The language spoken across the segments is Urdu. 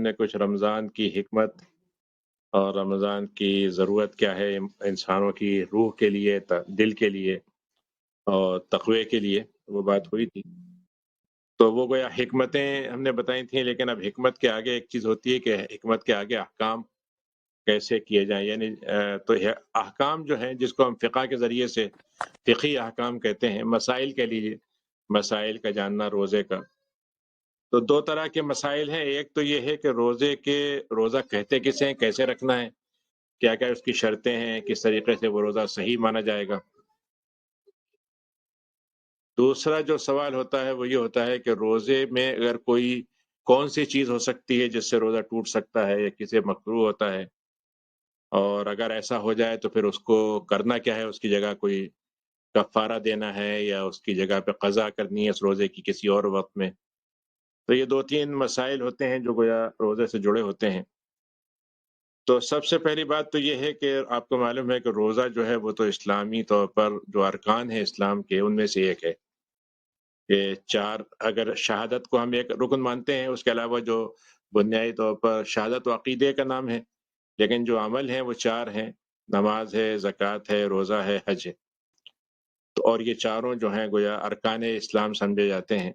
نے کچھ رمضان کی حکمت اور رمضان کی ضرورت کیا ہے انسانوں کی روح کے لیے، دل کے لیے اور تقوی کے لیے وہ بات ہوئی تھی۔ تو وہ گویا حکمتیں ہم نے بتائی تھیں، لیکن اب حکمت کے آگے ایک چیز ہوتی ہے کہ حکمت کے آگے احکام کیسے کیے جائیں، یعنی تو احکام جو ہیں جس کو ہم فقہ کے ذریعے سے فقہی احکام کہتے ہیں، مسائل کے لیے مسائل کا جاننا روزے کا، تو دو طرح کے مسائل ہیں۔ ایک تو یہ ہے کہ روزہ کہتے کسے ہیں، کیسے رکھنا ہے، کیا کیا اس کی شرطیں ہیں، کس طریقے سے وہ روزہ صحیح مانا جائے گا۔ دوسرا جو سوال ہوتا ہے وہ یہ ہوتا ہے کہ روزے میں اگر کوئی کون سی چیز ہو سکتی ہے جس سے روزہ ٹوٹ سکتا ہے یا کسی مکروہ ہوتا ہے، اور اگر ایسا ہو جائے تو پھر اس کو کرنا کیا ہے، اس کی جگہ کوئی کفارہ دینا ہے یا اس کی جگہ پہ قضا کرنی ہے اس روزے کی کسی اور وقت میں۔ تو یہ دو تین مسائل ہوتے ہیں جو گویا روزے سے جڑے ہوتے ہیں۔ تو سب سے پہلی بات تو یہ ہے کہ آپ کو معلوم ہے کہ روزہ جو ہے وہ تو اسلامی طور پر جو ارکان ہیں اسلام کے ان میں سے ایک ہے کہ چار، اگر شہادت کو ہم ایک رکن مانتے ہیں، اس کے علاوہ جو بنیادی طور پر شہادت و عقیدے کا نام ہے، لیکن جو عمل ہیں وہ چار ہیں: نماز ہے، زکوٰۃ ہے، روزہ ہے، حج ہے۔ تو اور یہ چاروں جو ہیں گویا ارکان اسلام سمجھے جاتے ہیں،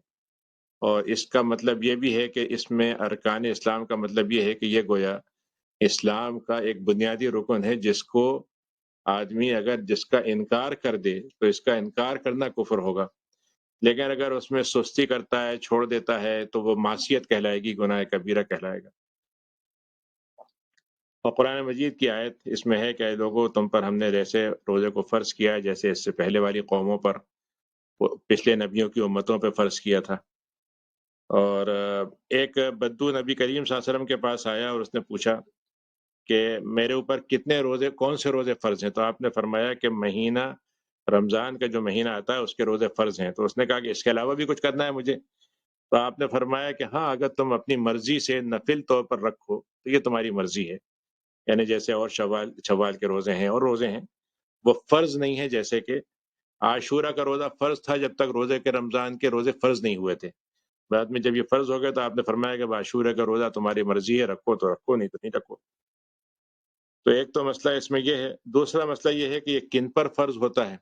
اور اس کا مطلب یہ بھی ہے کہ اس میں ارکان اسلام کا مطلب یہ ہے کہ یہ گویا اسلام کا ایک بنیادی رکن ہے جس کو آدمی اگر جس کا انکار کر دے تو اس کا انکار کرنا کفر ہوگا، لیکن اگر اس میں سستی کرتا ہے، چھوڑ دیتا ہے، تو وہ معصیت کہلائے گی، گناہ کبیرہ کہلائے گا۔ اور قرآن مجید کی آیت اس میں ہے کہ اے لوگوں، تم پر ہم نے جیسے روزے کو فرض کیا جیسے اس سے پہلے والی قوموں پر، پچھلے نبیوں کی امتوں پہ فرض کیا تھا۔ اور ایک بدو نبی کریم صلی اللہ علیہ وسلم کے پاس آیا اور اس نے پوچھا کہ میرے اوپر کتنے روزے، کون سے روزے فرض ہیں؟ تو آپ نے فرمایا کہ مہینہ رمضان کا جو مہینہ آتا ہے اس کے روزے فرض ہیں۔ تو اس نے کہا کہ اس کے علاوہ بھی کچھ کرنا ہے مجھے؟ تو آپ نے فرمایا کہ ہاں، اگر تم اپنی مرضی سے نفل طور پر رکھو تو یہ تمہاری مرضی ہے، یعنی جیسے اور شوال کے روزے ہیں اور روزے ہیں، وہ فرض نہیں ہے۔ جیسے کہ عاشورہ کا روزہ فرض تھا جب تک روزے کے رمضان کے روزے فرض نہیں ہوئے تھے، بعد میں جب یہ فرض ہو گئے تو آپ نے فرمایا کہ عاشورہ کا روزہ تمہاری مرضی ہے، رکھو تو رکھو، نہیں تو نہیں رکھو۔ تو ایک تو مسئلہ اس میں یہ ہے۔ دوسرا مسئلہ یہ ہے کہ یہ کن پر فرض ہوتا ہے۔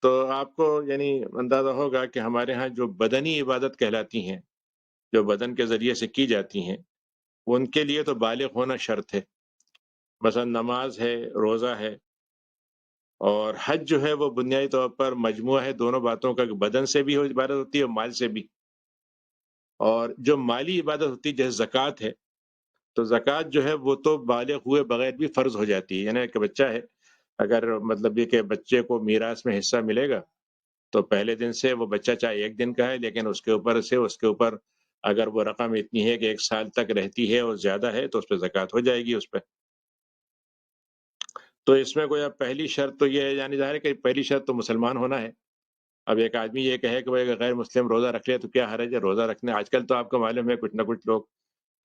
تو آپ کو یعنی اندازہ ہوگا کہ ہمارے ہاں جو بدنی عبادت کہلاتی ہیں، جو بدن کے ذریعے سے کی جاتی ہیں، ان کے لیے تو بالغ ہونا شرط ہے۔ مثلا نماز ہے، روزہ ہے، اور حج جو ہے وہ بنیادی طور پر مجموعہ ہے دونوں باتوں کا، کہ بدن سے بھی عبادت ہوتی ہے اور مال سے بھی۔ اور جو مالی عبادت ہوتی ہے جیسے زکوٰۃ ہے، تو زکوٰۃ جو ہے وہ تو بالغ ہوئے بغیر بھی فرض ہو جاتی ہے، یعنی ایک بچہ ہے، اگر مطلب یہ کہ بچے کو میراث میں حصہ ملے گا تو پہلے دن سے وہ بچہ چاہے ایک دن کا ہے، لیکن اس کے اوپر اگر وہ رقم اتنی ہے کہ ایک سال تک رہتی ہے اور زیادہ ہے تو اس پہ زکوٰۃ ہو جائے گی اس پہ۔ تو اس میں گویا پہلی شرط تو یہ ہے، یعنی ظاہر ہے کہ پہلی شرط تو مسلمان ہونا ہے۔ اب ایک آدمی یہ کہے کہ بھائی اگر غیر مسلم روزہ رکھ لے تو کیا حرج ہے؟ روزہ رکھنے آج کل تو آپ کو معلوم ہے کچھ نہ کچھ لوگ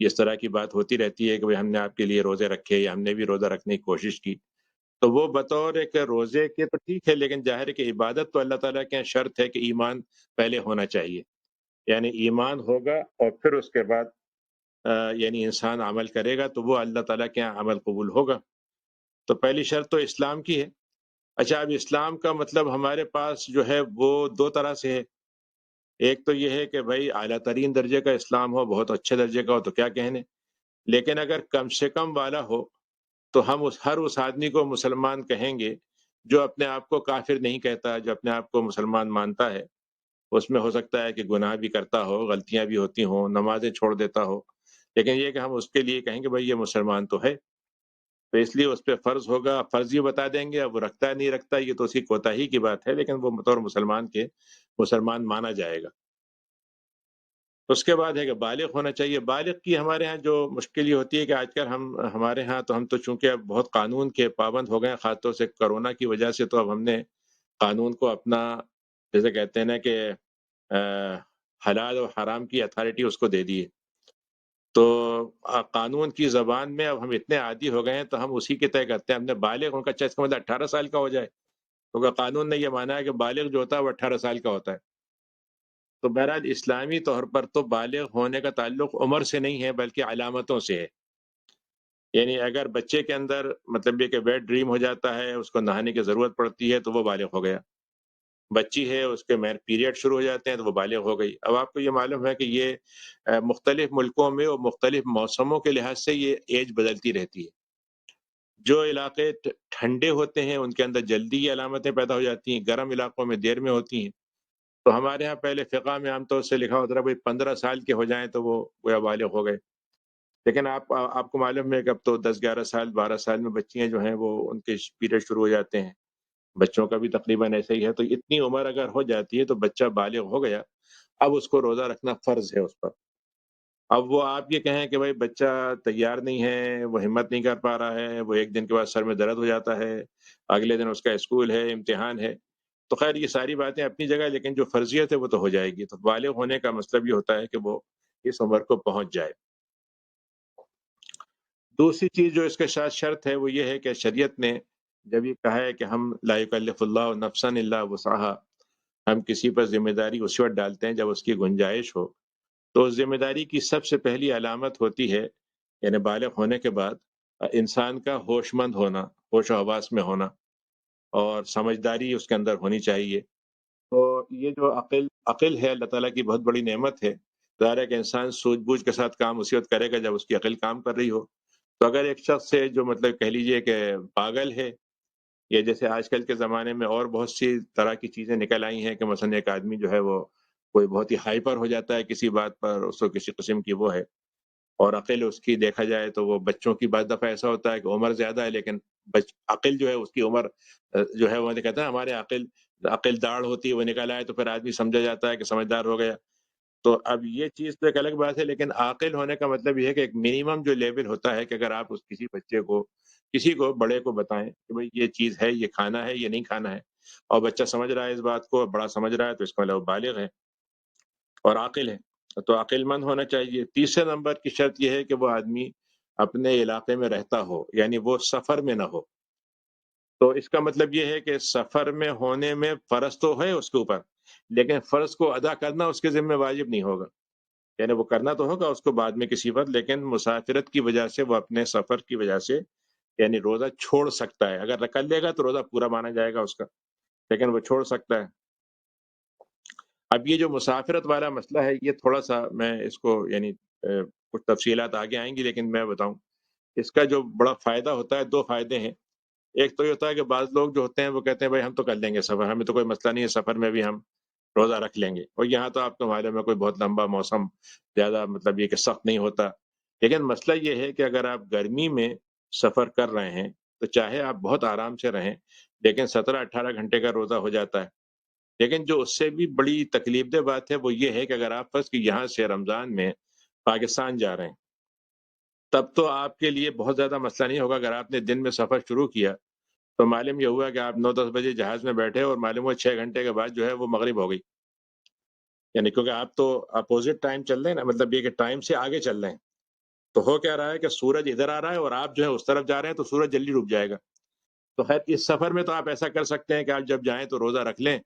اس طرح کی بات ہوتی رہتی ہے کہ بھائی ہم نے آپ کے لیے روزے رکھے یا ہم نے بھی روزہ رکھنے کی کوشش کی، تو وہ بطور ایک روزے کے تو ٹھیک ہے، لیکن ظاہر ہے کہ عبادت تو اللہ تعالیٰ کے یہاں شرط ہے کہ ایمان پہلے ہونا چاہیے، یعنی ایمان ہوگا اور پھر اس کے بعد یعنی انسان عمل کرے گا تو وہ اللہ تعالیٰ کے یہاں عمل قبول ہوگا۔ تو پہلی شرط تو اسلام کی ہے۔ اچھا، اب اسلام کا مطلب ہمارے پاس جو ہے وہ دو طرح سے ہے۔ ایک تو یہ ہے کہ بھائی اعلیٰ ترین درجے کا اسلام ہو، بہت اچھے درجے کا ہو تو کیا کہنے، لیکن اگر کم سے کم والا ہو تو ہم ہر اس آدمی کو مسلمان کہیں گے جو اپنے آپ کو کافر نہیں کہتا، جو اپنے آپ کو مسلمان مانتا ہے۔ اس میں ہو سکتا ہے کہ گناہ بھی کرتا ہو، غلطیاں بھی ہوتی ہوں، نمازیں چھوڑ دیتا ہو، لیکن یہ کہ ہم اس کے لیے کہیں گے بھائی یہ مسلمان تو ہے، تو اس لیے اس پہ فرض ہوگا، فرض ہی بتا دیں گے، اب وہ رکھتا ہے نہیں رکھتا یہ تو اس کی کوتاہی کی بات ہے، لیکن وہ بطور مسلمان کے مسلمان مانا جائے گا۔ اس کے بعد ہے کہ بالغ ہونا چاہیے۔ بالغ کی ہمارے ہاں جو مشکل یہ ہوتی ہے کہ آج کل ہمارے ہاں تو ہم تو چونکہ اب بہت قانون کے پابند ہو گئے ہیں، خاص طور سے کرونا کی وجہ سے، تو اب ہم نے قانون کو اپنا جیسے کہتے ہیں نا کہ حلال اور حرام کی اتھارٹی اس کو دے دی ہے۔ تو قانون کی زبان میں اب ہم اتنے عادی ہو گئے ہیں تو ہم اسی کے طے کرتے ہیں۔ ہم نے بالغ ان کا اچھا اس کا مطلب 18 سال کا ہو جائے، کیونکہ قانون نے یہ مانا ہے کہ بالغ جو ہوتا ہے وہ 18 سال کا ہوتا ہے۔ تو بہرحال اسلامی طور پر تو بالغ ہونے کا تعلق عمر سے نہیں ہے بلکہ علامتوں سے ہے۔ یعنی اگر بچے کے اندر مطلب یہ کہ ویٹ ڈریم ہو جاتا ہے، اس کو نہانے کی ضرورت پڑتی ہے تو وہ بالغ ہو گیا۔ بچی ہے اس کے پیریڈ شروع ہو جاتے ہیں تو وہ بالغ ہو گئی۔ اب آپ کو یہ معلوم ہے کہ یہ مختلف ملکوں میں اور مختلف موسموں کے لحاظ سے یہ ایج بدلتی رہتی ہے۔ جو علاقے ٹھنڈے ہوتے ہیں ان کے اندر جلدی یہ علامتیں پیدا ہو جاتی ہیں، گرم علاقوں میں دیر میں ہوتی ہیں۔ تو ہمارے ہاں پہلے فقہ میں عام طور سے لکھا ہوتا ہے بھائی 15 سال کے ہو جائیں تو وہ گویا بالغ ہو گئے، لیکن آپ کو معلوم ہے کہ اب تو 10 11 سال 12 سال میں بچیاں جو ہیں وہ ان کے پیریڈ شروع ہو جاتے ہیں، بچوں کا بھی تقریباً ایسا ہی ہے۔ تو اتنی عمر اگر ہو جاتی ہے تو بچہ بالغ ہو گیا، اب اس کو روزہ رکھنا فرض ہے اس پر۔ اب وہ آپ یہ کہیں کہ بھائی بچہ تیار نہیں ہے، وہ ہمت نہیں کر پا رہا ہے، وہ ایک دن کے بعد سر میں درد ہو جاتا ہے، اگلے دن اس کا اسکول ہے، امتحان ہے، تو خیر یہ ساری باتیں اپنی جگہ، لیکن جو فرضیت ہے وہ تو ہو جائے گی۔ تو بالغ ہونے کا مطلب یہ ہوتا ہے کہ وہ اس عمر کو پہنچ جائے۔ دوسری چیز جو اس کے ساتھ شرط ہے وہ یہ ہے کہ شریعت نے جب یہ کہا ہے کہ ہم لا یکلف اللہ نفسا الا وسعها، ہم کسی پر ذمہ داری اس وقت ڈالتے ہیں جب اس کی گنجائش ہو، تو اس ذمہ داری کی سب سے پہلی علامت ہوتی ہے، یعنی بالغ ہونے کے بعد انسان کا ہوش مند ہونا، ہوش و حواس میں ہونا، اور سمجھداری اس کے اندر ہونی چاہیے۔ تو یہ جو عقل ہے اللہ تعالیٰ کی بہت بڑی نعمت ہے۔ ظاہر ہے کہ انسان سوجھ بوجھ کے ساتھ کام اسی وقت کرے گا جب اس کی عقل کام کر رہی ہو۔ تو اگر ایک شخص ہے جو مطلب کہہ لیجئے کہ پاگل ہے، یا جیسے آج کل کے زمانے میں اور بہت سی طرح کی چیزیں نکل آئی ہیں کہ مثلا ایک آدمی جو ہے وہ کوئی بہت ہی ہائپر ہو جاتا ہے کسی بات پر، اس کو کسی قسم کی وہ ہے، اور عقل اس کی دیکھا جائے تو وہ بچوں کی بعض دفعہ ایسا ہوتا ہے کہ عمر زیادہ ہے لیکن عقل جو ہے اس کی عمر جو ہے وہ کہتا ہے ہمارے عقل داڑھ ہوتی ہے، وہ نکل آئے تو پھر آدمی سمجھا جاتا ہے کہ سمجھدار ہو گیا۔ تو اب یہ چیز تو ایک الگ بات ہے، لیکن عاقل ہونے کا مطلب یہ ہے کہ ایک منیمم جو لیول ہوتا ہے کہ اگر آپ اس کسی بچے کو، کسی کو بڑے کو بتائیں کہ بھئی یہ چیز ہے، یہ کھانا ہے، یہ نہیں کھانا ہے، اور بچہ سمجھ رہا ہے اس بات کو، بڑا سمجھ رہا ہے، تو اس کا مطلب وہ بالغ ہے اور عاقل ہے۔ تو عقل مند ہونا چاہیے۔ تیسرے نمبر کی شرط یہ ہے کہ وہ آدمی اپنے علاقے میں رہتا ہو، یعنی وہ سفر میں نہ ہو۔ تو اس کا مطلب یہ ہے کہ سفر میں ہونے میں فرض تو ہے اس کے اوپر، لیکن فرض کو ادا کرنا اس کے ذمہ واجب نہیں ہوگا، یعنی وہ کرنا تو ہوگا اس کو بعد میں کسی وقت، لیکن مسافرت کی وجہ سے وہ اپنے سفر کی وجہ سے یعنی روزہ چھوڑ سکتا ہے۔ اگر کر لے گا تو روزہ پورا مانا جائے گا اس کا، لیکن وہ چھوڑ سکتا ہے۔ اب یہ جو مسافرت والا مسئلہ ہے یہ تھوڑا سا میں اس کو یعنی کچھ تفصیلات آگے آئیں گی، لیکن میں بتاؤں اس کا جو بڑا فائدہ ہوتا ہے، دو فائدے ہیں۔ ایک تو یہ ہوتا ہے کہ بعض لوگ جو ہوتے ہیں وہ کہتے ہیں بھائی ہم تو کر لیں گے سفر، ہمیں تو کوئی مسئلہ نہیں ہے، سفر میں بھی ہم روزہ رکھ لیں گے، اور یہاں تو آپ کو معلوم ہے کوئی بہت لمبا موسم زیادہ مطلب یہ کہ سخت نہیں ہوتا۔ لیکن مسئلہ یہ ہے کہ اگر آپ گرمی میں سفر کر رہے ہیں تو چاہے آپ بہت آرام سے رہیں، لیکن 17 18 گھنٹے کا روزہ ہو جاتا ہے۔ لیکن جو اس سے بھی بڑی تکلیف دہ بات ہے وہ یہ ہے کہ اگر آپ فرض کہ یہاں سے رمضان میں پاکستان جا رہے ہیں، تب تو آپ کے لیے بہت زیادہ مسئلہ نہیں ہوگا۔ اگر آپ نے دن میں سفر شروع کیا تو معلوم یہ ہوا کہ آپ 9 10 بجے جہاز میں بیٹھے اور معلوم ہوا 6 گھنٹے کے بعد جو ہے وہ مغرب ہو گئی، یعنی کیونکہ آپ تو اپوزٹ ٹائم چل رہے ہیں نا، مطلب یہ کہ ٹائم سے آگے چل رہے ہیں۔ تو ہو کیا رہا ہے کہ سورج ادھر آ رہا ہے اور آپ جو ہے اس طرف جا رہے ہیں تو سورج جلدی ڈوب جائے گا۔ تو خیر اس سفر میں تو آپ ایسا کر سکتے ہیں کہ آپ جب جائیں تو روزہ رکھ لیں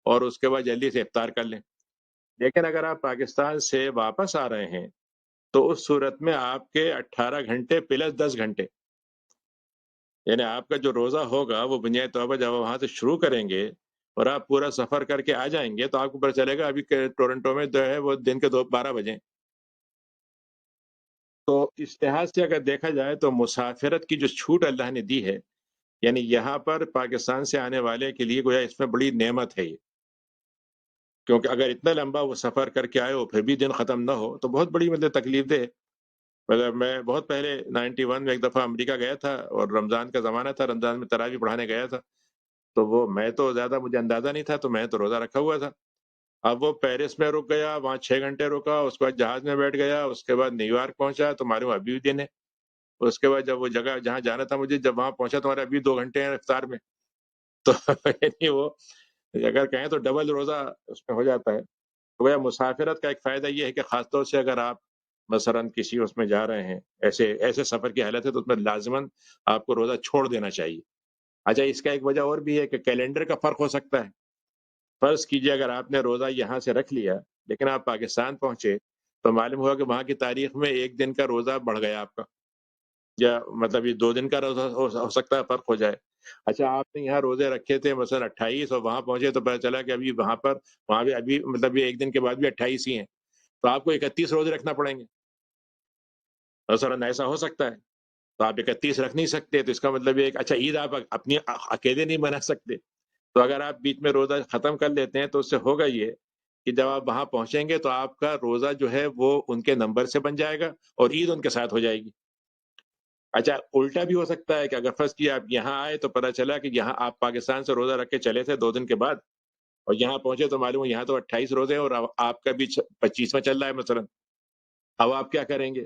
اور اس کے بعد جلدی سے افطار کر لیں۔ لیکن اگر آپ پاکستان سے واپس آ رہے ہیں تو اس صورت میں آپ کے 18 گھنٹے پلس 10 گھنٹے، یعنی آپ کا جو روزہ ہوگا وہ بنیادی طور پر جب آپ وہاں سے شروع کریں گے اور آپ پورا سفر کر کے آ جائیں گے تو آپ کو پتہ چلے گا ابھی ٹورنٹو میں جو ہے وہ دن کے 12 بجے۔ تو اس لحاظ سے اگر دیکھا جائے تو مسافرت کی جو چھوٹ اللہ نے دی ہے، یعنی یہاں پر پاکستان سے آنے والے کے لیے گویا اس میں بڑی نعمت ہے یہ، کیونکہ اگر اتنا لمبا وہ سفر کر کے آئے ہو پھر بھی دن ختم نہ ہو تو بہت بڑی مطلب تکلیف دہ ہے۔ مطلب میں بہت پہلے 91 میں ایک دفعہ امریکہ گیا تھا اور رمضان کا زمانہ تھا، رمضان میں تراویح پڑھانے گیا تھا، تو وہ میں تو زیادہ مجھے اندازہ نہیں تھا تو میں تو روزہ رکھا ہوا تھا۔ اب وہ پیرس میں رک گیا، وہاں 6 گھنٹے رکا، اس کے بعد جہاز میں بیٹھ گیا، اس کے بعد نیو یارک پہنچا تو معلوم ابھی بھی دن ہے۔ اس کے بعد جب وہ جگہ جہاں جانا تھا مجھے، جب وہاں پہنچا تو ہمارے ابھی 2 گھنٹے ہیں افطار میں۔ تو یعنی وہ اگر کہیں تو ڈبل روزہ اس میں ہو جاتا ہے۔ تو وہ مسافرت کا ایک فائدہ یہ ہے کہ خاص طور سے اگر آپ مثلاً کسی اس میں جا رہے ہیں، ایسے ایسے سفر کی حالت ہے تو اس میں لازماً آپ کو روزہ چھوڑ دینا چاہیے۔ اچھا اس کا ایک وجہ اور بھی ہے کہ کیلنڈر کا فرق ہو سکتا ہے۔ فرض کیجئے اگر آپ نے روزہ یہاں سے رکھ لیا لیکن آپ پاکستان پہنچے تو معلوم ہوا کہ وہاں کی تاریخ میں 1 دن کا روزہ بڑھ گیا آپ کا، یا مطلب یہ 2 دن کا روزہ ہو سکتا ہے فرق ہو جائے۔ اچھا آپ نے یہاں روزے رکھے تھے مثلاً 28 اور وہاں پہنچے تو پتہ چلا کہ ابھی وہاں بھی ابھی مطلب یہ 1 دن کے بعد بھی 28 ہی ہیں، تو آپ کو 31 روزے رکھنا پڑیں گے، مثلاً ایسا ہو سکتا ہے۔ تو آپ 31 رکھ نہیں سکتے، تو اس کا مطلب یہ ہے کہ اچھا عید آپ اپنی اکیلے نہیں منا سکتے، تو اگر آپ بیچ میں روزہ ختم کر لیتے ہیں تو اس سے ہوگا یہ کہ جب آپ وہاں پہنچیں گے تو آپ کا روزہ جو ہے وہ ان کے نمبر سے بن جائے گا اور عید ان کے ساتھ ہو جائے گی۔ اچھا الٹا بھی ہو سکتا ہے کہ اگر فرض کیا آپ یہاں آئے تو پتہ چلا کہ یہاں آپ پاکستان سے روزہ رکھ کے چلے تھے 2 دن کے بعد، اور یہاں پہنچے تو معلوم ہے یہاں تو 28 روزے ہیں اور اب آپ کا بھی 25واں چل رہا ہے مثلاً، اب آپ کیا کریں گے؟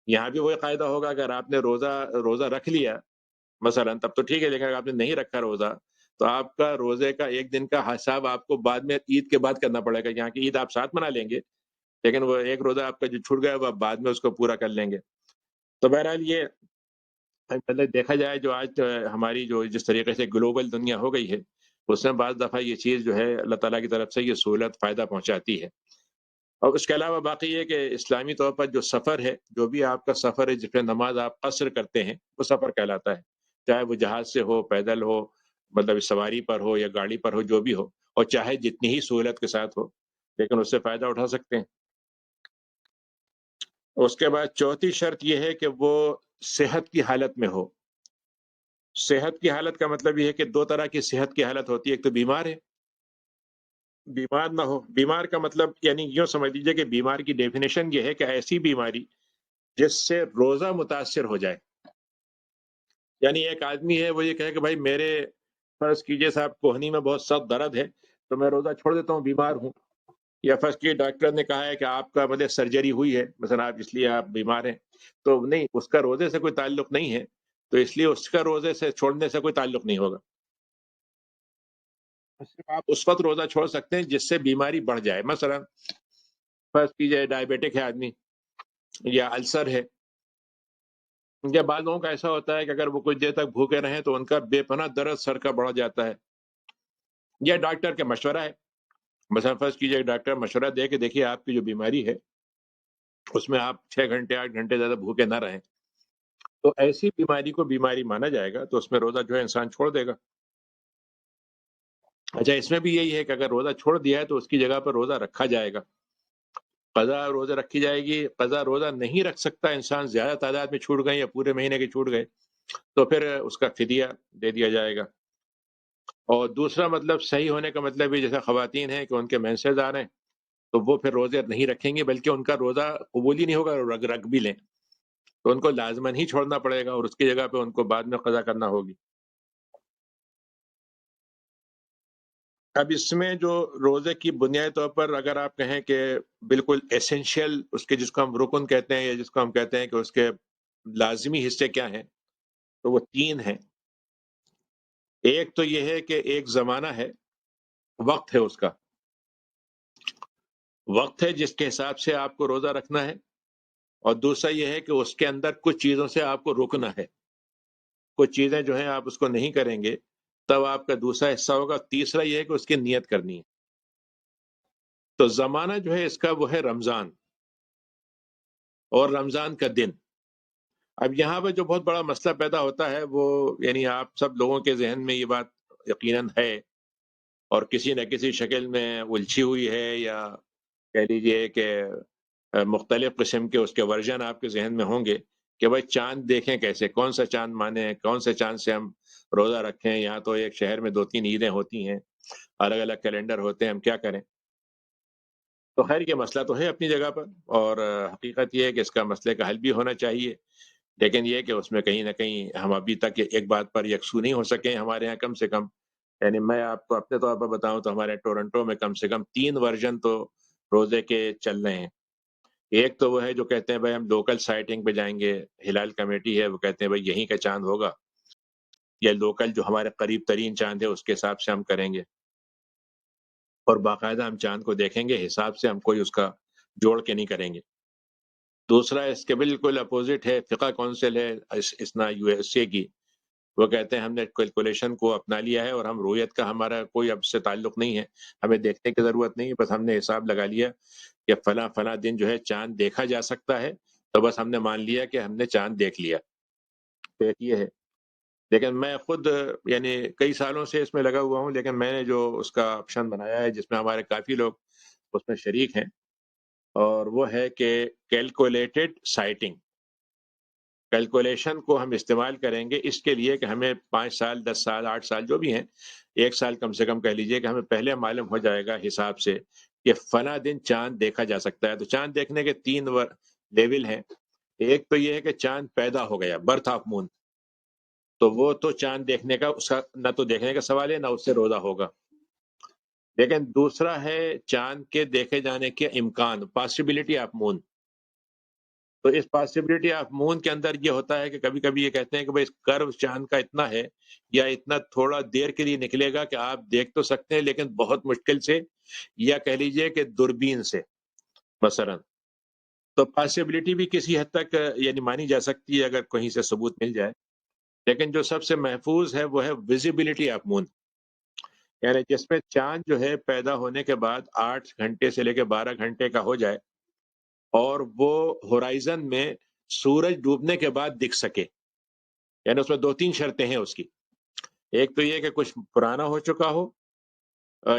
یہاں بھی وہی قاعدہ ہوگا، اگر آپ نے روزہ رکھ لیا مثلاً تب تو ٹھیک ہے، لیکن اگر آپ نے نہیں رکھا روزہ تو آپ کا روزے کا 1 دن کا حساب آپ کو بعد میں عید کے بعد کرنا پڑے گا۔ یہاں کی عید آپ ساتھ منا لیں گے، لیکن وہ ایک روزہ آپ کا جو چھوٹ گیا وہ آپ بعد میں اس کو پورا کر لیں گے۔ تو بہرحال یہ مطلب دیکھا جائے جو آج ہماری جو جس طریقے سے گلوبل دنیا ہو گئی ہے، اس میں بعض دفعہ یہ چیز جو ہے اللہ تعالیٰ کی طرف سے یہ سہولت فائدہ پہنچاتی ہے۔ اور اس کے علاوہ باقی یہ کہ اسلامی طور پر جو سفر ہے، جو بھی آپ کا سفر ہے جس میں نماز آپ قصر کرتے ہیں وہ سفر کہلاتا ہے، چاہے وہ جہاز سے ہو، پیدل ہو، مطلب سواری پر ہو یا گاڑی پر ہو، جو بھی ہو، اور چاہے جتنی ہی سہولت کے ساتھ ہو، لیکن اس سے فائدہ اٹھا سکتے ہیں۔ اس کے بعد چوتھی شرط یہ ہے کہ وہ صحت کی حالت میں ہو۔ صحت کی حالت کا مطلب یہ ہے کہ 2 طرح کی صحت کی حالت ہوتی ہے، ایک تو بیمار ہے، بیمار نہ ہو۔ بیمار کا مطلب یعنی یوں سمجھ لیجیے کہ بیمار کی ڈیفینیشن یہ ہے کہ ایسی بیماری جس سے روزہ متاثر ہو جائے، یعنی ایک آدمی ہے وہ یہ کہے کہ بھائی میرے فرض کیجئے صاحب کوہنی میں بہت سخت درد ہے تو میں روزہ چھوڑ دیتا ہوں، بیمار ہوں، یا فرض کیجیے ڈاکٹر نے کہا ہے کہ آپ کا مطلب سرجری ہوئی ہے مثلا آپ اس لیے آپ بیمار ہیں، تو نہیں، اس کا روزے سے کوئی تعلق نہیں ہے، تو اس لیے اس کا روزے سے چھوڑنے سے کوئی تعلق نہیں ہوگا، صرف آپ اس وقت روزہ چھوڑ سکتے ہیں جس سے بیماری بڑھ جائے، مثلا فرض کیجیے ڈائبٹک ہے آدمی یا السر ہے، یا بعض لوگوں کا ایسا ہوتا ہے کہ اگر وہ کچھ دیر تک بھوکے رہیں تو ان کا بے پناہ درد سر کا بڑھ جاتا ہے، یا ڈاکٹر کا مشورہ ہے، مثلا فرض کیجیے ڈاکٹر مشورہ دے کہ دیکھیے آپ کی جو بیماری ہے اس میں آپ 6 گھنٹے 8 گھنٹے زیادہ بھوکے نہ رہیں، تو ایسی بیماری کو بیماری مانا جائے گا تو اس میں روزہ جو ہے انسان چھوڑ دے گا۔ اچھا اس میں بھی یہی ہے کہ اگر روزہ چھوڑ دیا ہے تو اس کی جگہ پر روزہ رکھا جائے گا، قضا روزہ رکھی جائے گی، قضا روزہ نہیں رکھ سکتا انسان، زیادہ تعداد میں چھوٹ گئے یا پورے مہینے کے چھوٹ گئے تو پھر اس کا فدیہ دے دیا جائے گا۔ اور دوسرا مطلب صحیح ہونے کا مطلب یہ جیسے خواتین ہیں کہ ان کے مینسز آ رہے ہیں تو وہ پھر روزے نہیں رکھیں گے بلکہ ان کا روزہ قبول ہی نہیں ہوگا، رکھ بھی لیں تو ان کو لازماً ہی چھوڑنا پڑے گا اور اس کی جگہ پہ ان کو بعد میں قضا کرنا ہوگی۔ اب اس میں جو روزے کی بنیادی طور پر اگر آپ کہیں کہ بالکل ایسنشیل اس کے جس کو ہم رکن کہتے ہیں یا جس کو ہم کہتے ہیں کہ اس کے لازمی حصے کیا ہیں تو وہ 3 ہیں۔ ایک تو یہ ہے کہ ایک زمانہ ہے، وقت ہے، اس کا وقت ہے جس کے حساب سے آپ کو روزہ رکھنا ہے، اور دوسرا یہ ہے کہ اس کے اندر کچھ چیزوں سے آپ کو رکنا ہے، کچھ چیزیں جو ہیں آپ اس کو نہیں کریں گے تب آپ کا دوسرا حصہ ہوگا، تیسرا یہ ہے کہ اس کی نیت کرنی ہے۔ تو زمانہ جو ہے اس کا وہ ہے رمضان اور رمضان کا دن۔ اب یہاں پہ جو بہت بڑا مسئلہ پیدا ہوتا ہے وہ یعنی آپ سب لوگوں کے ذہن میں یہ بات یقیناً ہے اور کسی نہ کسی شکل میں الجھی ہوئی ہے، یا کہہ لیجئے کہ مختلف قسم کے اس کے ورژن آپ کے ذہن میں ہوں گے کہ بھائی چاند دیکھیں کیسے، کون سا چاند مانیں، کون سے چاند سے ہم روزہ رکھیں، یہاں تو ایک شہر میں 2 3 عیدیں ہوتی ہیں، الگ الگ کیلنڈر ہوتے ہیں، ہم کیا کریں؟ تو خیر یہ مسئلہ تو ہے اپنی جگہ پر، اور حقیقت یہ ہے کہ اس کا مسئلے کا حل بھی ہونا چاہیے، لیکن یہ کہ اس میں کہیں نہ کہیں ہم ابھی تک ایک بات پر یکسو نہیں ہو سکے ہمارے ہاں کم سے کم، یعنی میں آپ کو اپنے طور پر بتاؤں تو ہمارے ٹورنٹو میں کم سے کم 3 ورژن تو روزے کے چل رہے ہیں۔ ایک تو وہ ہے جو کہتے ہیں بھائی ہم لوکل سائٹنگ پہ جائیں گے، ہلال کمیٹی ہے وہ کہتے ہیں بھائی یہیں کا چاند ہوگا، یا لوکل جو ہمارے قریب ترین چاند ہے اس کے حساب سے ہم کریں گے، اور باقاعدہ ہم چاند کو دیکھیں گے، حساب سے ہم کوئی اس کا جوڑ کے نہیں کریں گے۔ دوسرا اس کے بالکل اپوزٹ ہے، فقہ کونسل ہے اسنا USA کی، وہ کہتے ہیں ہم نے کیلکولیشن کو اپنا لیا ہے اور ہم رؤیت کا ہمارا کوئی اب سے تعلق نہیں ہے، ہمیں دیکھنے کی ضرورت نہیں ہے، بس ہم نے حساب لگا لیا کہ فلاں فلاں دن جو ہے چاند دیکھا جا سکتا ہے، تو بس ہم نے مان لیا کہ ہم نے چاند دیکھ لیا۔ تو ایک یہ ہے۔ لیکن میں خود یعنی کئی سالوں سے اس میں لگا ہوا ہوں، لیکن میں نے جو اس کا آپشن بنایا ہے جس میں ہمارے کافی لوگ اس میں شریک ہیں، اور وہ ہے کہ کیلکولیٹڈ سائٹنگ۔ کیلکولیشن کو ہم استعمال کریں گے اس کے لیے کہ ہمیں 5 سال 10 سال 8 سال جو بھی ہیں، 1 سال کم سے کم کہہ لیجئے کہ ہمیں پہلے معلوم ہو جائے گا حساب سے کہ فلاں دن چاند دیکھا جا سکتا ہے۔ تو چاند دیکھنے کے 3 لیول ہیں۔ ایک تو یہ ہے کہ چاند پیدا ہو گیا، برتھ آف مون، تو وہ تو چاند دیکھنے کا اس کا نہ تو دیکھنے کا سوال ہے نہ اس سے روزہ ہوگا۔ لیکن دوسرا ہے چاند کے دیکھے جانے کے امکان، پاسبلٹی آف مون۔ تو اس پاسبلٹی آف مون کے اندر یہ ہوتا ہے کہ کبھی کبھی یہ کہتے ہیں کہ بھئی اس کرو چاند کا اتنا ہے یا اتنا تھوڑا دیر کے لیے نکلے گا کہ آپ دیکھ تو سکتے ہیں لیکن بہت مشکل سے، یا کہہ لیجئے کہ دوربین سے مثلا۔ تو پاسبلٹی بھی کسی حد تک یعنی مانی جا سکتی ہے اگر کہیں سے ثبوت مل جائے، لیکن جو سب سے محفوظ ہے وہ ہے ویزیبلٹی آف مون، یعنی جس میں چاند جو ہے پیدا ہونے کے بعد 8 گھنٹے سے لے کے 12 گھنٹے کا ہو جائے اور وہ ہورائزن میں سورج ڈوبنے کے بعد دکھ سکے۔ یعنی اس میں 2 3 شرطیں ہیں اس کی۔ ایک تو یہ کہ کچھ پرانا ہو چکا ہو،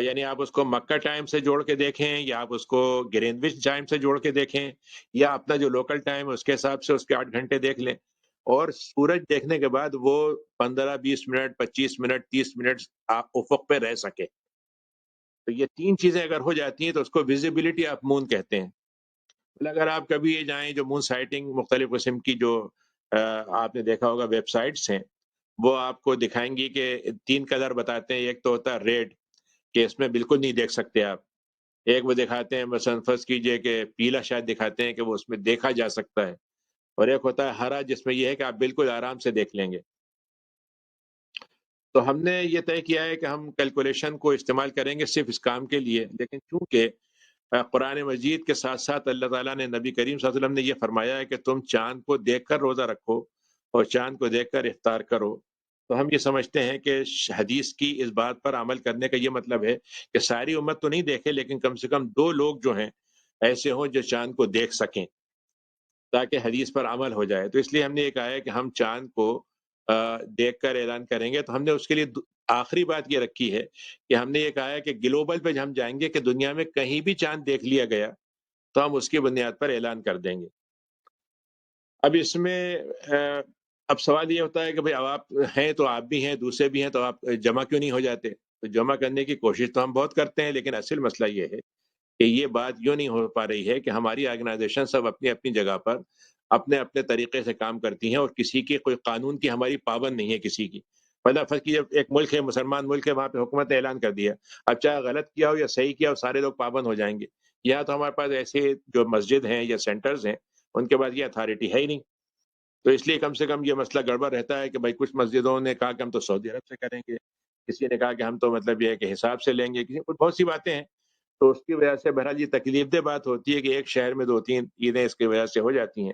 یعنی آپ اس کو مکہ ٹائم سے جوڑ کے دیکھیں یا آپ اس کو گرینوچ ٹائم سے جوڑ کے دیکھیں یا اپنا جو لوکل ٹائم ہے اس کے حساب سے اس کے 8 گھنٹے دیکھ لیں، اور سورج دیکھنے کے بعد وہ 15 20 منٹ 25 منٹ 30 منٹ آپ افق پہ رہ سکے۔ تو یہ 3 چیزیں اگر ہو جاتی ہیں تو اس کو ویزیبلٹی آف مون کہتے ہیں۔ اگر آپ کبھی یہ جائیں جو مون سائٹنگ مختلف قسم کی جو آپ نے دیکھا ہوگا ویب سائٹس ہیں، وہ آپ کو دکھائیں گی کہ 3 کلر بتاتے ہیں۔ ایک تو ہوتا ہے ریڈ کہ اس میں بالکل نہیں دیکھ سکتے آپ، ایک وہ دکھاتے ہیں مثلا فرض کیجئے کہ پیلا شاید دکھاتے ہیں کہ وہ اس میں دیکھا جا سکتا ہے، اور ایک ہوتا ہے ہرا جس میں یہ ہے کہ آپ بالکل آرام سے دیکھ لیں گے۔ تو ہم نے یہ طے کیا ہے کہ ہم کیلکولیشن کو استعمال کریں گے صرف اس کام کے لیے، لیکن چونکہ قرآن مجید کے ساتھ ساتھ اللہ تعالیٰ نے نبی کریم صلی اللہ علیہ وسلم نے یہ فرمایا ہے کہ تم چاند کو دیکھ کر روزہ رکھو اور چاند کو دیکھ کر افطار کرو، تو ہم یہ سمجھتے ہیں کہ حدیث کی اس بات پر عمل کرنے کا یہ مطلب ہے کہ ساری امت تو نہیں دیکھے لیکن کم سے کم 2 لوگ جو ہیں ایسے ہوں جو چاند کو دیکھ سکیں تاکہ حدیث پر عمل ہو جائے۔ تو اس لیے ہم نے یہ کہا ہے کہ ہم چاند کو دیکھ کر اعلان کریں گے۔ تو ہم نے اس کے لیے آخری بات یہ رکھی ہے کہ ہم نے یہ کہا ہے کہ گلوبل پہ ہم جائیں گے کہ دنیا میں کہیں بھی چاند دیکھ لیا گیا تو ہم اس کی بنیاد پر اعلان کر دیں گے۔ اب اس میں اب سوال یہ ہوتا ہے کہ بھئی اب آپ ہیں تو آپ بھی ہیں، دوسرے بھی ہیں، تو آپ جمع کیوں نہیں ہو جاتے؟ تو جمع کرنے کی کوشش تو ہم بہت کرتے ہیں، لیکن اصل مسئلہ یہ ہے کہ یہ بات یوں نہیں ہو پا رہی ہے کہ ہماری آرگنائزیشن سب اپنی اپنی جگہ پر اپنے اپنے طریقے سے کام کرتی ہیں، اور کسی کی کوئی قانون کی ہماری پابند نہیں ہے کسی کی۔ مطلب فرض کیجیے ایک ملک ہے، مسلمان ملک ہے، وہاں پہ حکومت نے اعلان کر دیا، اب چاہے غلط کیا ہو یا صحیح کیا ہو سارے لوگ پابند ہو جائیں گے۔ یہاں تو ہمارے پاس ایسے جو مسجد ہیں یا سینٹرز ہیں ان کے پاس یہ اتھارٹی ہے ہی نہیں۔ تو اس لیے کم سے کم یہ مسئلہ گڑبڑ رہتا ہے کہ بھائی کچھ مسجدوں نے کہا کہ ہم تو سعودی عرب سے کریں گے، کسی نے کہا کہ ہم تو مطلب یہ ہے کہ حساب سے لیں گے، کسی بہت سی باتیں ہیں۔ تو اس کی وجہ سے بہرحال یہ تکلیف دہ بات ہوتی ہے کہ ایک شہر میں 2 3 عیدیں اس کی وجہ سے ہو جاتی ہیں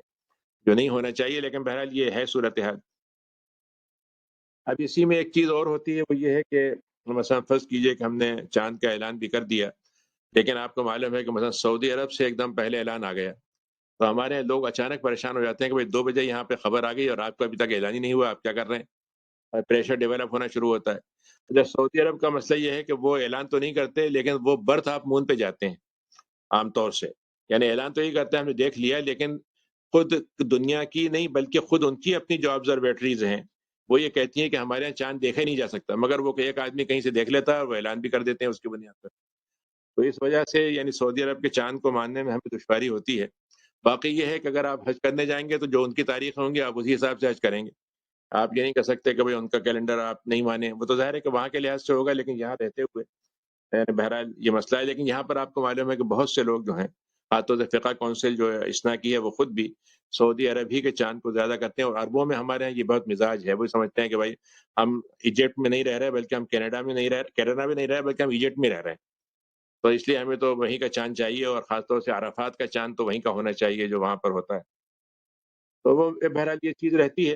جو نہیں ہونا چاہیے، لیکن بہرحال یہ ہے صورتحال۔ اب اسی میں ایک چیز اور ہوتی ہے، وہ یہ ہے کہ مثلا فرض کیجئے کہ ہم نے چاند کا اعلان بھی کر دیا، لیکن آپ کو معلوم ہے کہ مثلا سعودی عرب سے ایک دم پہلے اعلان آ گیا، تو ہمارے یہاں لوگ اچانک پریشان ہو جاتے ہیں کہ بھائی 2 بجے یہاں پہ خبر آ گئی اور آپ کو ابھی تک اعلان ہی نہیں ہوا، آپ کیا کر رہے ہیں؟ اور پریشر ڈیولپ ہونا شروع ہوتا ہے۔ جب سعودی عرب کا مسئلہ یہ ہے کہ وہ اعلان تو نہیں کرتے لیکن وہ برتھ آف مون پہ جاتے ہیں عام طور سے، یعنی اعلان تو یہ کرتے ہیں ہم نے دیکھ لیا، لیکن خود دنیا کی نہیں بلکہ خود ان کی اپنی جو آبزرویٹریز ہیں وہ یہ کہتی ہیں کہ ہمارے یہاں چاند دیکھا ہی نہیں جا سکتا، مگر وہ کہ ایک آدمی کہیں سے دیکھ لیتا ہے اور وہ اعلان بھی کر دیتے ہیں اس کی بنیاد پر۔ تو اس وجہ سے یعنی سعودی عرب کے چاند کو ماننے میں ہمیں دشواری ہوتی ہے۔ باقی یہ ہے کہ اگر آپ حج کرنے جائیں گے تو جو ان کی تاریخ ہوں گی آپ اسی حساب سے حج کریں گے۔ آپ یہ نہیں کر سکتے کہ بھئی ان کا کیلنڈر آپ نہیں مانیں، وہ تو ظاہر ہے کہ وہاں کے لحاظ سے ہوگا، لیکن یہاں رہتے ہوئے بہرحال یہ مسئلہ ہے۔ لیکن یہاں پر آپ کو معلوم ہے کہ بہت سے لوگ جو ہیں خاص سے فقہ کونسل جو ہے اسنا کی ہے وہ خود بھی سعودی عرب ہی کے چاند کو زیادہ کرتے ہیں، اور عربوں میں ہمارے یہاں یہ بہت مزاج ہے، وہ سمجھتے ہیں کہ بھائی ہم ایجپٹ میں نہیں رہ رہے بلکہ ہم کینیڈا میں نہیں رہ کینیڈا میں نہیں رہ رہے بلکہ ہم ایجپٹ میں رہ رہے ہیں، تو اس لیے ہمیں تو وہیں کا چاند چاہیے، اور خاص طور سے عرفات کا چاند تو وہیں کا ہونا چاہیے جو وہاں پر ہوتا ہے۔ تو وہ بہرحال یہ چیز رہتی ہے۔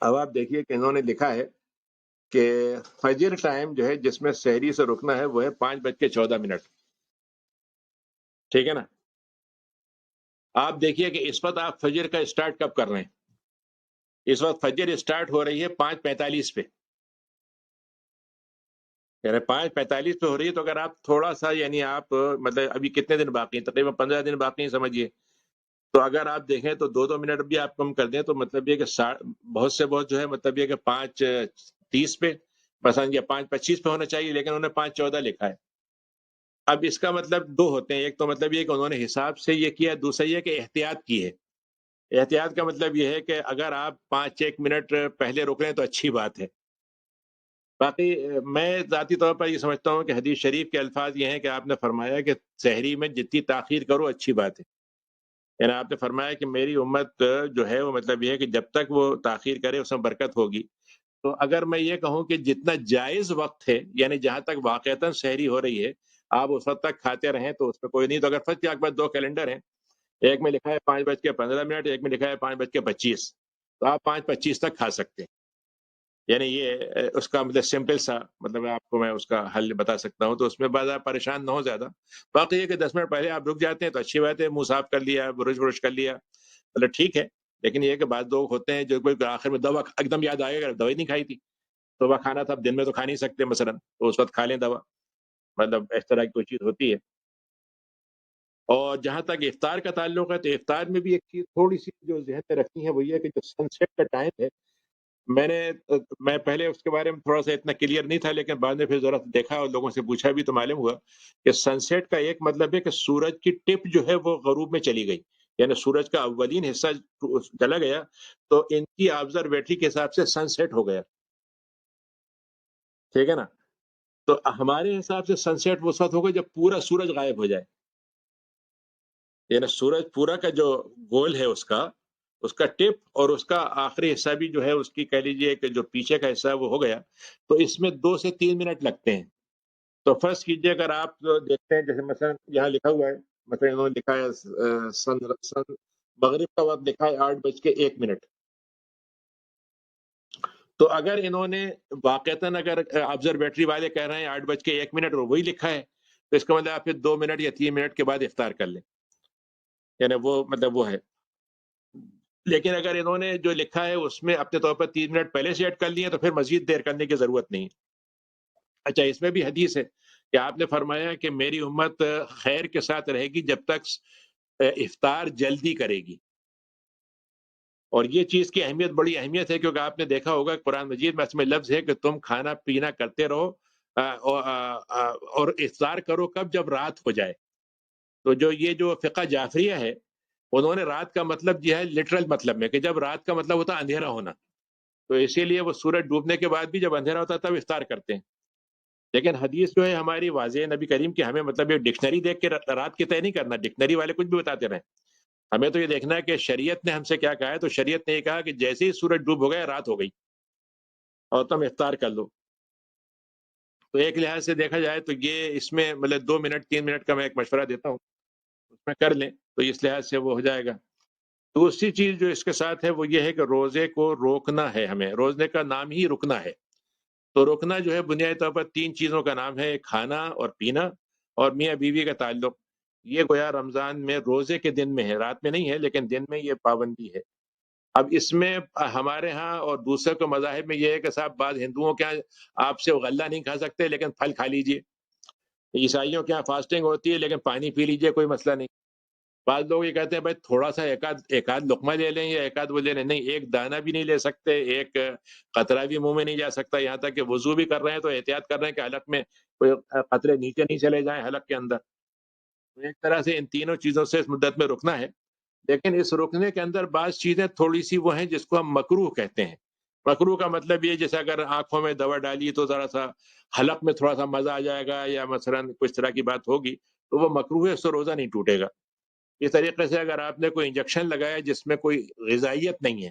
اب آپ دیکھیے کہ انہوں نے لکھا ہے کہ فجر ٹائم جو ہے جس میں سحری سے رکنا ہے وہ ہے 5:14۔ ٹھیک ہے نا؟ آپ دیکھیے کہ اس وقت آپ فجر کا اسٹارٹ کب کر رہے ہیں؟ اس وقت فجر اسٹارٹ ہو رہی ہے 5:45 پہ، یعنی 5:45 پہ ہو رہی ہے، تو اگر آپ تھوڑا سا یعنی آپ مطلب ابھی کتنے دن باقی ہیں؟ تقریباً 15 دن باقی ہیں سمجھیے. تو اگر آپ دیکھیں تو 2 منٹ بھی آپ کم کر دیں تو مطلب یہ کہ بہت سے بہت جو ہے مطلب یہ کہ 5:30 پہ مثلا یا 5:25 پہ ہونا چاہیے، لیکن انہوں نے 5:14 لکھا ہے. اب اس کا مطلب دو ہوتے ہیں، ایک تو مطلب یہ کہ انہوں نے حساب سے یہ کیا، دوسرا یہ کہ احتیاط کی ہے. احتیاط کا مطلب یہ ہے کہ اگر آپ 5 1 منٹ پہلے رک رہے ہیں تو اچھی بات ہے. باقی میں ذاتی طور پر یہ سمجھتا ہوں کہ حدیث شریف کے الفاظ یہ ہیں کہ آپ نے فرمایا کہ سحری میں جتنی تاخیر کرو اچھی بات ہے. یعنی آپ نے فرمایا کہ میری امت جو ہے وہ مطلب یہ ہے کہ جب تک وہ تاخیر کرے اس میں برکت ہوگی. تو اگر میں یہ کہوں کہ جتنا جائز وقت ہے، یعنی جہاں تک واقعتاً سحری ہو رہی ہے آپ اس وقت تک کھاتے رہیں تو اس میں کوئی نہیں. تو اگر فرض کے پاس 2 کیلنڈر ہیں، ایک میں لکھا ہے 5:15، ایک میں لکھا ہے 5:25، تو آپ 5:25 تک کھا سکتے ہیں. یعنی یہ اس کا مطلب سمپل سا مطلب آپ کو میں اس کا حل بتا سکتا ہوں، تو اس میں بعض آپ پریشان نہ ہو زیادہ. باقی یہ کہ 10 منٹ پہلے آپ رک جاتے ہیں تو اچھی بات ہے، منہ صاف کر لیا، برش برش کر لیا، مطلب ٹھیک ہے. لیکن یہ کہ بعض لوگ ہوتے ہیں جو کوئی آخر میں دوا ایک دم یاد آئے گا، دوائی نہیں کھائی تھی، صبح کھانا تھا، دن میں تو کھا نہیں سکتے مثلا، تو اس وقت کھا لیں دوا، مطلب اس طرح کی کوئی چیز ہوتی ہے. اور جہاں تک افطار کا تعلق ہے تو افطار میں بھی ایک چیز تھوڑی سی جو ذہن میں رکھنی ہے وہ یہ ہے کہ جو سن سیٹ کا ٹائم ہے، میں نے میں پہلے اس کے بارے میں تھوڑا سا اتنا کلیئر نہیں تھا، لیکن بعد میں پھر ذرا دیکھا اور لوگوں سے پوچھا بھی تو معلوم ہوا کہ سن سیٹ کا ایک مطلب ہے کہ سورج کی ٹپ جو ہے وہ غروب میں چلی گئی، یعنی سورج کا اولین حصہ چلا گیا تو ان کی آبزرویٹری کے حساب سے سن سیٹ ہو گیا. ٹھیک ہے نا؟ تو ہمارے حساب سے سن سیٹ وہ وقت ہوگا جب پورا سورج غائب ہو جائے، یعنی سورج پورا کا جو گول ہے اس کا ٹپ اور اس کا آخری حصہ بھی جو ہے اس کی کہہ لیجئے کہ جو پیچھے کا حصہ ہے وہ ہو گیا، تو اس میں 2 سے 3 منٹ لگتے ہیں. تو فرض کیجئے اگر آپ دیکھتے ہیں جیسے مثلا یہاں لکھا ہوا ہے، مثلا انہوں نے لکھا ہے سن مغرب کا وقت لکھا ہے 8:01. تو اگر انہوں نے واقعتاً اگر آبزرویٹری والے کہہ رہے ہیں 8:01 اور وہی لکھا ہے تو اس کا مطلب آپ پھر 2 منٹ یا 3 منٹ کے بعد افطار کر لیں، یعنی وہ مطلب وہ ہے. لیکن اگر انہوں نے جو لکھا ہے اس میں اپنے طور پر 3 منٹ پہلے سے ایڈ کر لیے تو پھر مزید دیر کرنے کی ضرورت نہیں. اچھا، اس میں بھی حدیث ہے کہ آپ نے فرمایا کہ میری امت خیر کے ساتھ رہے گی جب تک افطار جلدی کرے گی. اور یہ چیز کی اہمیت بڑی اہمیت ہے، کیونکہ آپ نے دیکھا ہوگا قرآن مجید میں اس میں لفظ ہے کہ تم کھانا پینا کرتے رہو اور افطار کرو کب؟ جب رات ہو جائے. تو جو فقہ جعفریہ ہے انہوں نے رات کا مطلب یہ ہے لٹرل مطلب میں کہ جب رات کا مطلب ہوتا ہے اندھیرا ہونا، تو اسی لیے وہ سورج ڈوبنے کے بعد بھی جب اندھیرا ہوتا ہے تب افطار کرتے ہیں. لیکن حدیث جو ہے ہماری واضح نبی کریم کی، ہمیں مطلب یہ ڈکشنری دیکھ کے رات کی طے نہیں کرنا، ڈکشنری والے کچھ بھی بتاتے رہیں. ہمیں تو یہ دیکھنا ہے کہ شریعت نے ہم سے کیا کہا ہے. تو شریعت نے یہ کہا کہ جیسے ہی سورج ڈوب ہو گیا رات ہو گئی اور تم افطار کر لو. تو ایک لحاظ سے دیکھا جائے تو یہ اس میں مطلب 2 منٹ 3 منٹ کا میں ایک مشورہ دیتا ہوں، اس میں کر لیں تو اس لحاظ سے وہ ہو جائے گا. دوسری چیز جو اس کے ساتھ ہے وہ یہ ہے کہ روزے کو روکنا ہے. ہمیں روزے کا نام ہی رکنا ہے. تو رکنا جو ہے بنیادی طور پر 3 چیزوں کا نام ہے، ایک کھانا اور پینا اور میاں بیوی کا تعلق. یہ گویا رمضان میں روزے کے دن میں ہے، رات میں نہیں ہے، لیکن دن میں یہ پابندی ہے. اب اس میں ہمارے ہاں اور دوسرے کو مذاہب میں یہ ہے کہ صاحب بعض ہندوؤں کے ہاں آپ سے غلہ نہیں کھا سکتے لیکن پھل کھا لیجئے، عیسائیوں کے ہاں فاسٹنگ ہوتی ہے لیکن پانی پی لیجئے، کوئی مسئلہ نہیں. بعض لوگ یہ کہتے ہیں بھائی تھوڑا سا ایک آدھ لقمہ لے لیں یا ایک آدھ وہ لے لیں، نہیں، ایک دانہ بھی نہیں لے سکتے، ایک قطرہ بھی منہ میں نہیں جا سکتا. یہاں تک کہ وضو بھی کر رہے ہیں تو احتیاط کر رہے ہیں کہ حلق میں کوئی قطرے نیچے نہیں چلے جائیں حلق کے اندر. تو ایک طرح سے ان تینوں چیزوں سے اس مدت میں رکنا ہے. لیکن اس رکنے کے اندر بعض چیزیں تھوڑی سی وہ ہیں جس کو ہم مکروہ کہتے ہیں. مکروہ کا مطلب یہ جیسے اگر آنکھوں میں دوا ڈالی تو ذرا سا حلق میں تھوڑا سا مزہ آ جائے گا یا مثلا کچھ طرح کی بات ہوگی تو وہ مکروہ ہے، اس سے روزہ نہیں ٹوٹے گا. اس طریقے سے اگر آپ نے کوئی انجیکشن لگایا جس میں کوئی غذائیت نہیں ہے،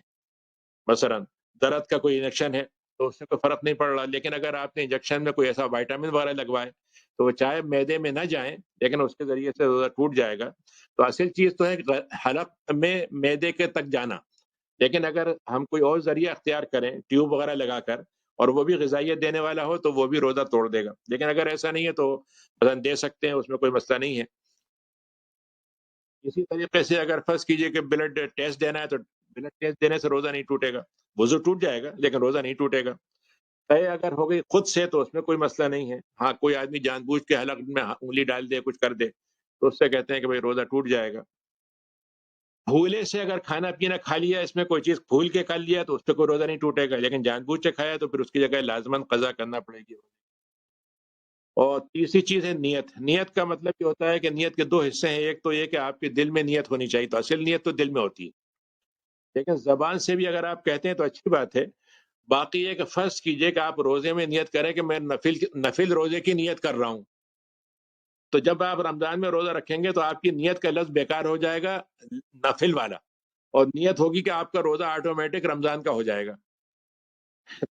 مثلا درد کا کوئی انجیکشن ہے تو اس سے کوئی فرق نہیں پڑ رہا، لیکن اگر آپ نے انجیکشن میں کوئی ایسا وائٹامن وغیرہ لگوائے تو وہ چاہے معدے میں نہ جائیں لیکن اس کے ذریعے سے روزہ ٹوٹ جائے گا. تو اصل چیز تو ہے حلق میں معدے کے تک جانا، لیکن اگر ہم کوئی اور ذریعہ اختیار کریں ٹیوب وغیرہ لگا کر اور وہ بھی غذائیت دینے والا ہو تو وہ بھی روزہ توڑ دے گا، لیکن اگر ایسا نہیں ہے تو مثلاً دے سکتے ہیں، اس میں کوئی مسئلہ نہیں ہے۔ اسی طریقے سے اگر فرض کیجئے کہ بلڈ ٹیسٹ دینا ہے تو بلڈ ٹیسٹ دینے سے روزہ نہیں ٹوٹے گا، وضو ٹوٹ جائے گا لیکن روزہ نہیں ٹوٹے گا۔ طے اگر ہو گئی خود سے تو اس میں کوئی مسئلہ نہیں ہے، ہاں کوئی آدمی جان بوجھ کے حلق میں انگلی ڈال دے کچھ کر دے تو اس سے کہتے ہیں کہ بھائی روزہ ٹوٹ جائے گا۔ بھولے سے اگر کھانا پینا کھا لیا اس میں کوئی چیز بھول کے کر لیا تو اس پہ کوئی روزہ نہیں ٹوٹے گا، لیکن جان بوجھ سے کھایا تو پھر اس کی جگہ لازماً قضا کرنا پڑے گی۔ اور تیسری چیز ہے نیت۔ نیت کا مطلب یہ ہوتا ہے کہ نیت کے دو حصے ہیں، ایک تو یہ کہ آپ کے دل میں نیت ہونی چاہیے، تو اصل نیت تو دل میں ہوتی ہے، لیکن زبان سے بھی اگر آپ کہتے ہیں تو اچھی بات ہے۔ باقی یہ کہ فرض کیجئے کہ آپ روزے میں نیت کریں کہ میں نفل روزے کی نیت کر رہا ہوں، تو جب آپ رمضان میں روزہ رکھیں گے تو آپ کی نیت کا لفظ بیکار ہو جائے گا، نفل والا، اور نیت ہوگی کہ آپ کا روزہ آٹومیٹک رمضان کا ہو جائے گا۔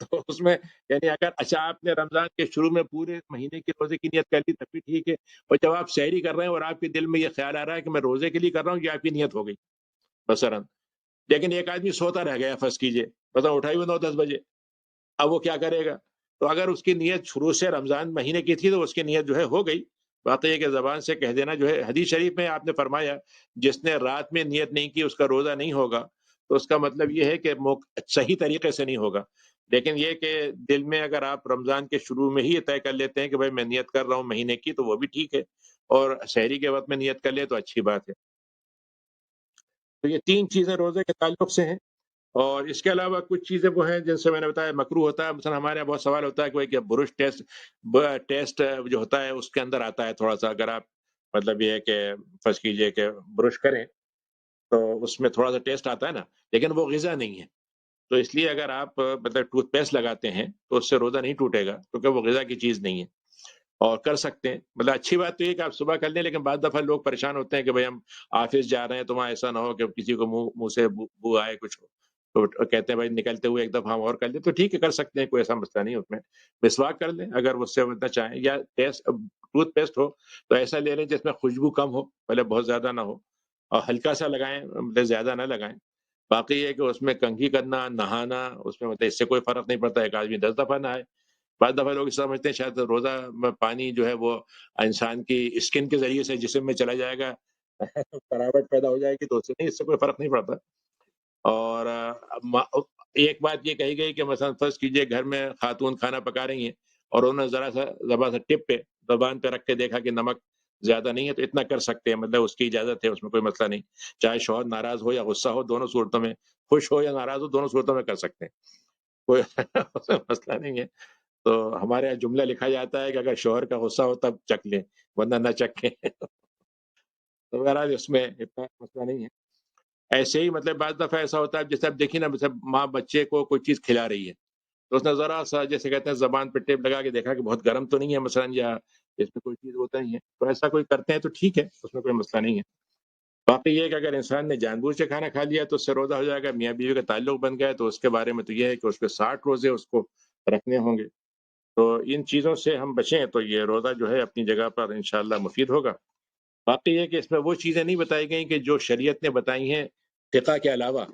تو اس میں یعنی اگر اچھا آپ نے رمضان کے شروع میں پورے مہینے کی روزے کی نیت کر لی تب بھی ٹھیک ہے، اور جب آپ سحری کر رہے ہیں اور آپ کے دل میں یہ خیال آ رہا ہے کہ میں روزے کے لیے کر رہا ہوں، یہ آپ کی نیت ہو گئی مثلاً۔ لیکن ایک آدمی سوتا رہ گیا فرض کیجئے، مثلا اٹھا ہی وہ 9-10 بجے، اب وہ کیا کرے گا؟ تو اگر اس کی نیت شروع سے رمضان مہینے کی تھی تو اس کی نیت جو ہے ہو گئی، باقی یہ کہ زبان سے کہہ دینا جو ہے، حدیث شریف میں آپ نے فرمایا جس نے رات میں نیت نہیں کی اس کا روزہ نہیں ہوگا، تو اس کا مطلب یہ ہے کہ صحیح طریقے سے نہیں ہوگا۔ لیکن یہ کہ دل میں اگر آپ رمضان کے شروع میں ہی یہ طے کر لیتے ہیں کہ بھائی میں نیت کر رہا ہوں مہینے کی تو وہ بھی ٹھیک ہے، اور سحری کے وقت میں نیت کر لے تو اچھی بات ہے۔ تو یہ تین چیزیں روزے کے تعلق سے ہیں، اور اس کے علاوہ کچھ چیزیں وہ ہیں جن سے میں نے بتایا مکروہ ہوتا ہے، مثلا ہمارے یہاں بہت سوال ہوتا ہے کہ بھئی کہ برش ٹیسٹ ٹیسٹ جو ہوتا ہے اس کے اندر آتا ہے تھوڑا سا، اگر آپ مطلب یہ ہے کہ فرض کیجئے کہ برش کریں تو اس میں تھوڑا سا ٹیسٹ آتا ہے نا، لیکن وہ غذا نہیں ہے، تو اس لیے اگر آپ مطلب ٹوتھ پیسٹ لگاتے ہیں تو اس سے روزہ نہیں ٹوٹے گا کیونکہ وہ غذا کی چیز نہیں ہے، اور کر سکتے ہیں۔ مطلب اچھی بات تو یہ ہے کہ آپ صبح کر لیں، لیکن بعض دفعہ لوگ پریشان ہوتے ہیں کہ بھئی ہم آفس جا رہے ہیں تو وہاں ایسا نہ ہو کہ کسی کو منہ سے بو آئے کچھ ہو، تو کہتے ہیں بھائی نکلتے ہوئے ایک دفعہ ہم اور کر لیں، تو ٹھیک ہے کر سکتے ہیں، کوئی ایسا مسئلہ نہیں ہے اس میں۔ مسواک کر لیں اگر اس سے بچنا چاہیں، یا ٹوتھ پیسٹ ہو تو ایسا لے لیں جس میں خوشبو کم ہو، پہلے بہت زیادہ نہ ہو، اور ہلکا سا لگائیں، مطلب زیادہ نہ لگائیں۔ باقی یہ ہے کہ اس میں کنگھی کرنا، نہانا، اس میں مطلب اس سے کوئی فرق نہیں پڑتا، ایک آدمی 10 دفعہ نہائے۔ بعض دفعہ لوگ سمجھتے ہیں شاید روزہ میں پانی جو ہے وہ انسان کی اسکن کے ذریعے سے جسم میں چلا جائے گا، تراوٹ پیدا ہو جائے گی، تو اس سے نہیں، اس سے کوئی فرق نہیں پڑتا۔ اور ایک بات یہ کہی گئی کہ مثلا فرض کیجئے گھر میں خاتون کھانا پکا رہی ہیں اور انہوں نے ذرا سا ٹپ پہ زبان پہ رکھ کے دیکھا کہ نمک زیادہ نہیں ہے، تو اتنا کر سکتے ہیں، مطلب اس کی اجازت ہے، اس میں کوئی مسئلہ نہیں، چاہے شوہر ناراض ہو یا غصہ ہو، دونوں صورتوں میں، خوش ہو یا ناراض ہو، دونوں صورتوں میں کر سکتے ہیں، کوئی اس میں مسئلہ نہیں ہے۔ تو ہمارے یہاں جملہ لکھا جاتا ہے کہ اگر شوہر کا غصہ ہو تب چکھ لیں ورنہ نہ چکھیں۔ تو بہرحال اس میں اتنا مسئلہ نہیں ہے۔ ایسے ہی مطلب بعض دفعہ ایسا ہوتا ہے جیسے آپ دیکھیے نا، مطلب ماں بچے کو کوئی چیز کھلا رہی ہے تو اس نے ذرا سا جیسے کہتے ہیں زبان پہ ٹیپ لگا کے دیکھا کہ بہت گرم تو نہیں ہے مثلاً، یا اس میں کوئی چیز ہوتا نہیں ہے، تو ایسا کوئی کرتے ہیں تو ٹھیک ہے، اس میں کوئی مسئلہ نہیں ہے۔ باقی یہ ہے کہ اگر انسان نے جان بوجھ سے کھانا کھا لیا تو اس سے روزہ ہو جائے گا، میاں بیوی کا تعلق بن گیا ہے تو اس کے بارے میں تو یہ ہے کہ اس کے 60 روزے اس کو رکھنے ہوں گے۔ تو ان چیزوں سے ہم بچیں تو یہ روزہ جو ہے اپنی جگہ پر انشاءاللہ مفید ہوگا۔ باقی یہ کہ اس میں وہ چیزیں نہیں بتائی گئیں کہ جو شریعت نے بتائی ہیں فقہ کے علاوہ،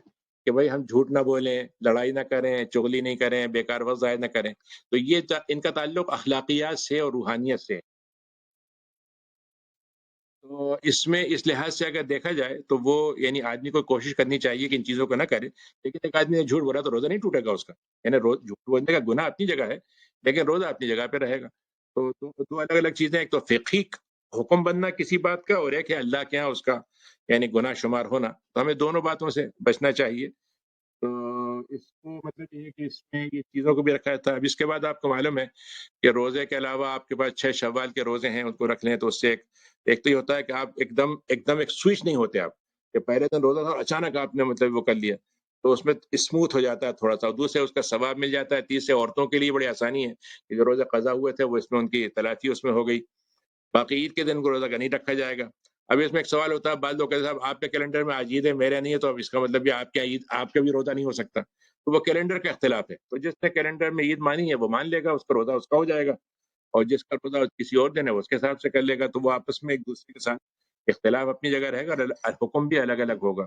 کہ بھئی ہم جھوٹ نہ بولیں، لڑائی نہ کریں، چغلی نہیں کریں، بیکار وقت ضائع نہ کریں، تو یہ ان کا تعلق اخلاقیات سے اور روحانیت سے ہے۔ تو اس میں اس لحاظ سے اگر دیکھا جائے تو وہ یعنی آدمی کو کوشش کرنی چاہیے کہ ان چیزوں کو نہ کرے، لیکن ایک آدمی نے جھوٹ بولا تو روزہ نہیں ٹوٹے گا اس کا، یعنی جھوٹ بولنے کا گناہ اپنی جگہ ہے لیکن روزہ اپنی جگہ پہ رہے گا۔ تو دو الگ الگ چیزیں، ایک تو فقہی حکم بننا کسی بات کا، اور ایک ہے اللہ کے ہاں اس کا یعنی گناہ شمار ہونا، تو ہمیں دونوں باتوں سے بچنا چاہیے۔ تو اس کو مطلب یہ ہے کہ اس میں یہ چیزوں کو بھی رکھا تھا۔ اب اس کے بعد آپ کو معلوم ہے کہ روزے کے علاوہ آپ کے پاس 6 شوال کے روزے ہیں، ان کو رکھ لیں تو اس سے ایک تو یہ ہوتا ہے کہ آپ ایک دم ایک سوئچ نہیں ہوتے آپ، کہ پہلے دن روزہ تھا اور اچانک آپ نے مطلب وہ کر لیا، تو اس میں اسموتھ ہو جاتا ہے تھوڑا سا، اور دوسرے اس کا ثواب مل جاتا ہے، تیسرے عورتوں کے لیے بڑی آسانی ہے کہ جو روزے قضا ہوئے تھے وہ اس میں ان کی تلافی اس میں ہو گئی۔ باقی عید کے دن کو روزہ کا نہیں رکھا جائے گا۔ اب اس میں ایک سوال ہوتا ہے، بعض لوگ کہتے ہیں صاحب آپ کے کیلنڈر میں آج عید ہے میرے نہیں ہے، تو اب اس کا مطلب یہ آپ کے عید آپ کا بھی روزہ نہیں ہو سکتا، تو وہ کیلنڈر کا اختلاف ہے، تو جس نے کیلنڈر میں عید مانی ہے وہ مان لے گا، اس کا روزہ اس کا ہو جائے گا، اور جس کا روزہ کسی اور دن ہے وہ اس کے حساب سے کر لے گا، تو وہ آپس میں ایک دوسرے کے ساتھ اختلاف اپنی جگہ رہے گا اور حکم بھی الگ الگ ہوگا۔